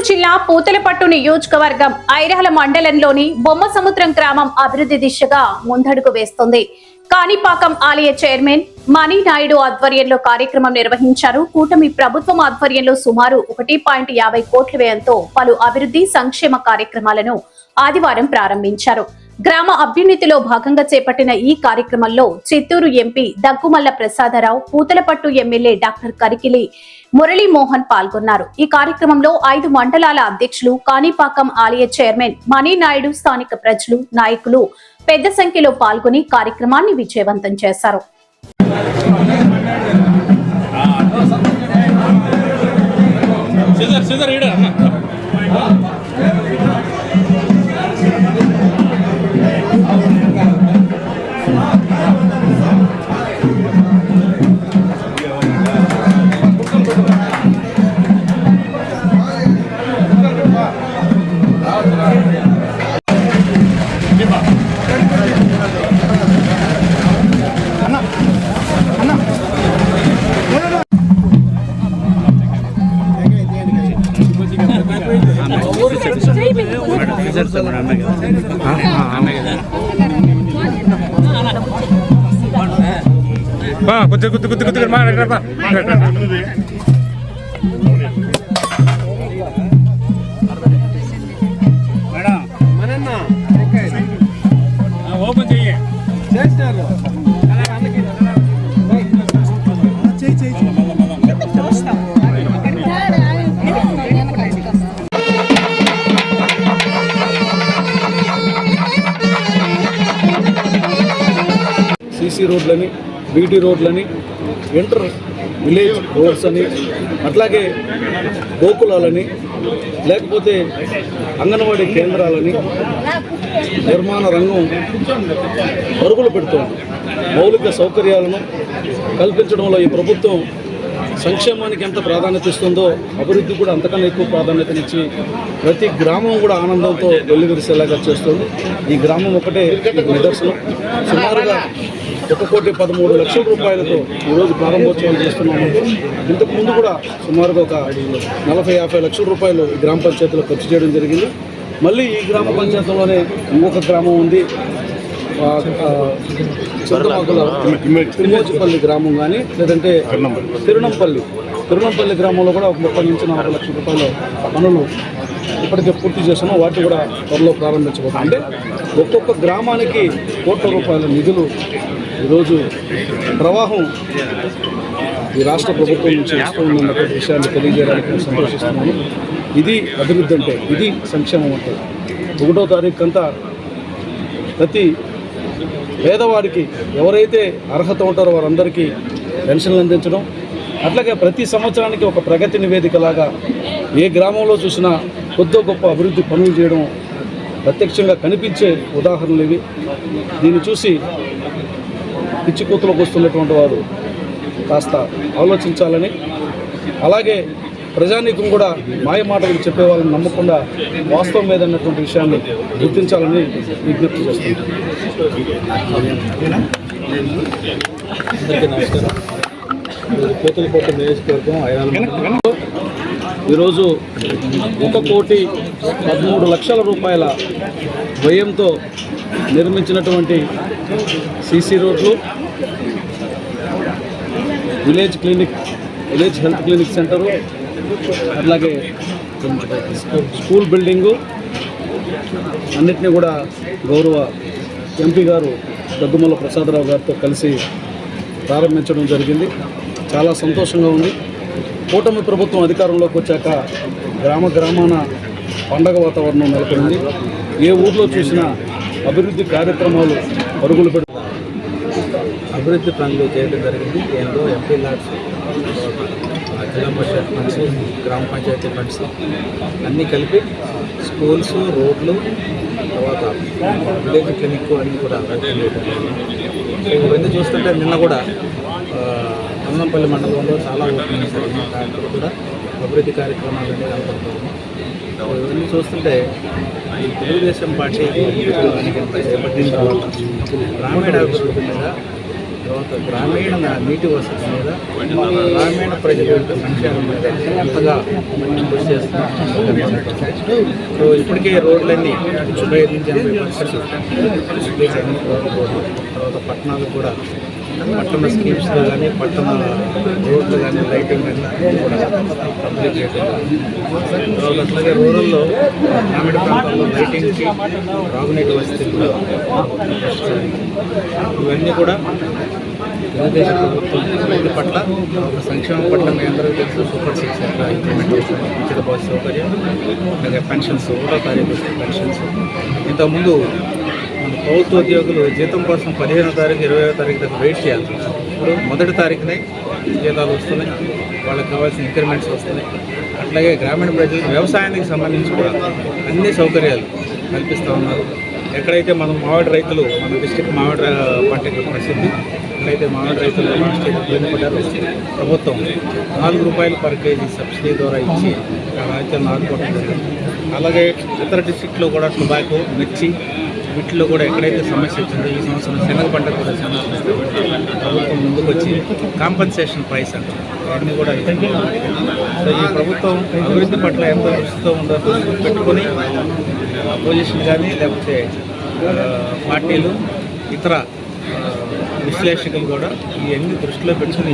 జిల్లా పూతలపట్టు నియోజకవర్గం ఐరాల మండలంలోని బొమ్మసముద్రం గ్రామం అభివృద్ధి దిశగా ముందడుగు వేస్తోంది. కాణిపాకం ఆలయ చైర్మన్ మణి నాయుడు ఆధ్వర్యంలో కార్యక్రమం నిర్వహించారు. కూటమి ప్రభుత్వం ఆధ్వర్యంలో సుమారు 1.50 కోట్ల వ్యయంతో పలు అభివృద్ధి సంక్షేమ కార్యక్రమాలను ఆదివారం ప్రారంభించారు. గ్రామ అభ్యున్నతిలో భాగంగా చేపట్టిన ఈ కార్యక్రమంలో Chittoor MP Daggumalla Prasadarao, Puthalapattu MLA doctor Karikili Muralimohan పాల్గొన్నారు. ఈ కార్యక్రమంలో 5 మండలాల అధ్యక్షులు, కాణిపాకం ఆలయ చైర్మన్ మణి నాయుడు, స్థానిక ప్రజలు, నాయకులు పెద్ద సంఖ్యలో పాల్గొని కార్యక్రమాన్ని విజయవంతం చేశారు. కుద్దు ఓపెన్ చెయ్యి. సీసీ రోడ్లని, బీటీ రోడ్లని, ఇంటర్ విలేజ్ రోడ్స్ అని, అట్లాగే గోకులాలని, లేకపోతే అంగన్వాడీ కేంద్రాలని నిర్మాణ రంగం పరుగులు పెడుతోంది. మౌలిక సౌకర్యాలను కల్పించడంలో ఈ ప్రభుత్వం సంక్షేమానికి ఎంత ప్రాధాన్యత ఇస్తుందో అభివృద్ధి కూడా అంతకన్నా ఎక్కువ ప్రాధాన్యతనిచ్చి ప్రతి గ్రామం కూడా ఆనందంతో వెల్లివిరిసేలాగా చేస్తుంది. ఈ గ్రామం ఒకటే నిదర్శనం. సుమారుగా 1,13,00,000 రూపాయలతో ఈరోజు ప్రారంభోత్సవం చేస్తున్నాము. ఇంతకుముందు కూడా సుమారుగా ఒక 40-50 లక్షల రూపాయలు గ్రామ పంచాయతీలో ఖర్చు చేయడం జరిగింది. మళ్ళీ ఈ గ్రామ పంచాయతీలోనే ఇంకొక గ్రామం ఉంది, చింతమాకుల తిరుమోజిపల్లి గ్రామం కానీ, లేదంటే తిరునంపల్లి గ్రామంలో కూడా ఒక 30 నుంచి 40 లక్షల రూపాయల పనులు ఇప్పటికే పూర్తి చేస్తున్నాం. వాటిని కూడా త్వరలో ప్రారంభించబోతున్నాం. అంటే ఒక్కొక్క గ్రామానికి కోట్ల రూపాయల నిధులు ఈరోజు ప్రవాహం ఈ రాష్ట్ర ప్రభుత్వం నుంచి వస్తూ ఉన్నటువంటి విషయాన్ని తెలియజేయడానికి సంతోషిస్తున్నాను. ఇది అభివృద్ధి అంటే, ఇది సంక్షేమం అంటే. 1వ తారీఖు అంతా ప్రతి పేదవారికి ఎవరైతే అర్హత ఉంటారో వారందరికీ పెన్షన్లు అందించడం, అట్లాగే ప్రతి సంవత్సరానికి ఒక ప్రగతి నివేదికలాగా ఏ గ్రామంలో చూసినా కొద్ది గొప్ప అభివృద్ధి పనులు చేయడం ప్రత్యక్షంగా కనిపించే ఉదాహరణలు ఇవి. దీన్ని చూసి పిచ్చి కూతులకు వస్తున్నటువంటి వారు కాస్త ఆలోచించాలని, అలాగే ప్రజానీకం కూడా మాయ మాటలు చెప్పే వాళ్ళని నమ్మకుండా వాస్తవం మీద ఉన్నటువంటి విషయాన్ని గుర్తించాలని విజ్ఞప్తి చేస్తున్నాను. అందరికీ నమస్కారం. పూతలపట్టు నియోజకవర్గం ఐరాల ఈరోజు 1,13,00,000 రూపాయల వ్యయంతో నిర్మించినటువంటి సీసీ రోడ్లు, విలేజ్ హెల్త్ క్లినిక్ సెంటరు, అట్లాగే స్కూల్ బిల్డింగు అన్నిటినీ కూడా గౌరవ ఎంపీ గారు దగ్గుమల్ల ప్రసాదరావు గారితో కలిసి ప్రారంభించడం జరిగింది. చాలా సంతోషంగా ఉంది. కూటమి ప్రభుత్వం అధికారంలోకి వచ్చాక గ్రామాన పండగ వాతావరణం నెలకొంది. ఏ ఊర్లో చూసినా అభివృద్ధి కార్యక్రమాలు పరుగులు పెడుతుంది. అభివృద్ధి పనులు చేయడం జరిగింది. ఏందో ఎంపీ లాడ్స్, జిల్లా పరిషత్ ఫండ్స్, గ్రామ పంచాయతీ ఫండ్స్ అన్నీ కలిపి స్కూల్స్, రోడ్లు, తర్వాత విలేజ్ క్లినిక్ అన్నీ కూడా ఇవన్నీ చూస్తుంటే నిన్న కూడా అన్నంపల్లి మండలంలో చాలా ఓపెనింగ్స్ జరిగినాయి. దాంట్లో కూడా అభివృద్ధి కార్యక్రమాలు అనేవి కనపడుతున్నాయి. ఇవన్నీ చూస్తుంటే ఈ తెలుగుదేశం పార్టీ చేపట్టిన తర్వాత గ్రామీణ అభివృద్ధి మీద తర్వాత గ్రామీణ నీటి వసతి మీద గ్రామీణ ప్రజల యొక్క సంక్షేమం మీద ఎంతగా కృషి చేస్తున్నాం. సో ఇప్పటికే రోడ్లన్నీ 75-80% తర్వాత పట్టణాలు కూడా పట్టణ స్కీమ్స్లో కానీ పట్టణ రోడ్లు కానీ లైటింగ్ కానీ కూడా కంప్లీట్ చేయడం. తర్వాత అట్లాగే రూరల్లో గ్రామీణ ప్రాంతాల్లో లైటింగ్కి త్రాగునీటి వసతి కూడా ఇవన్నీ కూడా తెలుగుదేశం ప్రభుత్వం అభివృద్ధి పట్ల ఒక సంక్షేమం పట్ల మీ అందరికీ తెలుసు. సూపర్ 6 ఎట్లా ఇంప్లిమెంట్ చేశారు, ఉచిత బస్సు సౌకర్యం, అలాగే పెన్షన్స్, 1వ తారీఖు వస్తే పెన్షన్స్. ఇంతకుముందు మన ప్రభుత్వ ఉద్యోగులు జీతం కోసం 15వ తారీఖు 20వ తారీఖు దాకా వెయిట్ చేయాలి. ఇప్పుడు 1వ తారీఖునే జీతాలు వస్తున్నాయి, వాళ్ళకి కావాల్సిన ఇంక్రిమెంట్స్ వస్తున్నాయి. అట్లాగే గ్రామీణ ప్రజలకు వ్యవసాయానికి సంబంధించి కూడా అన్ని సౌకర్యాలు కల్పిస్తూ ఉన్నారు. ఎక్కడైతే మనం మామిడి రైతులు, మన డిస్ట్రిక్ట్ మామిడి పంటకి ప్రసిద్ధి, ఎక్కడైతే మామిడి రైతులు లాస్ట్ ఇబ్బంది పడ్డారో ప్రభుత్వం ₹4 పర్ కేజీ సబ్సిడీ ద్వారా ఇచ్చి రైతులను ఆదుకోవడం జరిగింది. అలాగే ఇతర డిస్ట్రిక్ట్లో కూడా టొబాకో, మిర్చి వీటిలో కూడా ఎక్కడైతే సమస్య వచ్చిందో ఈ సంవత్సరం శనగ పంట కూడా ప్రభుత్వం ముందుకు వచ్చి కాంపన్సేషన్ ప్రైస్ అంటారు అవన్నీ కూడా ఇస్తున్నాం. సో ఈ ప్రభుత్వం అభివృద్ధి పట్ల ఎంత దృష్టితో ఉందో దృష్టి పెట్టుకొని అపోజిషన్ కానీ లేకపోతే పార్టీలు ఇతర విశ్లేషకులు కూడా ఇవన్నీ దృష్టిలో పెట్టుకుని